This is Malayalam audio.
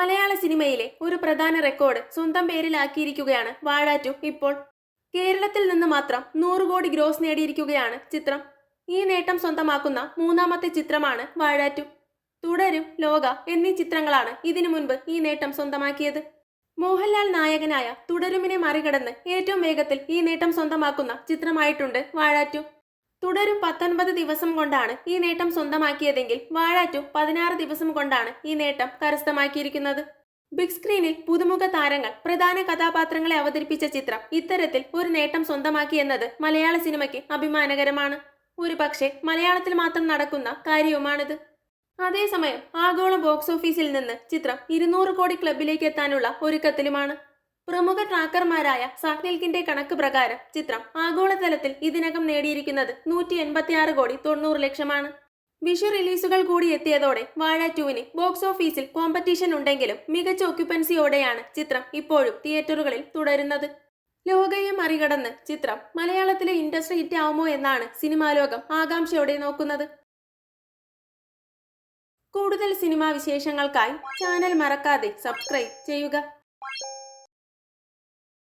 മലയാള സിനിമയിലെ ഒരു പ്രധാന റെക്കോർഡ് സ്വന്തം പേരിലാക്കിയിരിക്കുകയാണ് വാഴ 2 ഇപ്പോൾ. കേരളത്തിൽ നിന്ന് മാത്രം 100 കോടി ഗ്രോസ് നേടിയിരിക്കുകയാണ് ചിത്രം. ഈ നേട്ടം സ്വന്തമാക്കുന്ന മൂന്നാമത്തെ ചിത്രമാണ് വാഴ 2. തുടരും, ലോക എന്നീ ചിത്രങ്ങളാണ് ഇതിനു മുൻപ് ഈ നേട്ടം സ്വന്തമാക്കിയത്. മോഹൻലാൽ നായകനായ തുടരുമിനെ മറികടന്ന് ഏറ്റവും വേഗത്തിൽ ഈ നേട്ടം സ്വന്തമാക്കുന്ന ചിത്രമായിട്ടുണ്ട് വാഴ 2. തുടരും 19 ദിവസം കൊണ്ടാണ് ഈ നേട്ടം സ്വന്തമാക്കിയതെങ്കിൽ വാഴ 2 16 ദിവസം കൊണ്ടാണ് ഈ നേട്ടം കരസ്ഥമാക്കിയിരിക്കുന്നത്. ബിഗ് സ്ക്രീനിൽ പുതുമുഖ താരങ്ങൾ പ്രധാന കഥാപാത്രങ്ങളെ അവതരിപ്പിച്ച ചിത്രം ഇത്തരത്തിൽ ഒരു നേട്ടം സ്വന്തമാക്കിയെന്നത് മലയാള സിനിമയ്ക്ക് അഭിമാനകരമാണ്. ഒരു പക്ഷേ മലയാളത്തിൽ മാത്രം നടക്കുന്ന കാര്യവുമാണിത്. അതേസമയം ആഗോള ബോക്സ് ഓഫീസിൽ നിന്ന് ചിത്രം 200 കോടി ക്ലബിലേക്ക് എത്താനുള്ള ഒരുക്കത്തിലുമാണ്. പ്രമുഖ ട്രാക്കർമാരായ സാഹ്നിൽക്കിന്റെ കണക്ക് പ്രകാരം ചിത്രം ആഗോളതലത്തിൽ ഇതിനകം നേടിയിരിക്കുന്നത് 186 കോടി 90 ലക്ഷമാണ്. വിഷു റിലീസുകൾ കൂടി എത്തിയതോടെ വാഴ 2വിന് ബോക്സ് ഓഫീസിൽ കോമ്പറ്റീഷൻ ഉണ്ടെങ്കിലും മികച്ച ഒക്യുപ്പൻസിയോടെയാണ് ചിത്രം ഇപ്പോഴും തിയേറ്ററുകളിൽ തുടരുന്നത്. ലോകയെ മറികടന്ന് ചിത്രം മലയാളത്തിലെ ഇൻഡസ്ട്രി ഹിറ്റ് ആവുമോ എന്നാണ് സിനിമാ ലോകം ആകാംക്ഷയോടെ നോക്കുന്നത്. കൂടുതൽ സിനിമാ വിശേഷങ്ങൾക്കായി ചാനൽ മറക്കാതെ സബ്സ്ക്രൈബ് ചെയ്യുക.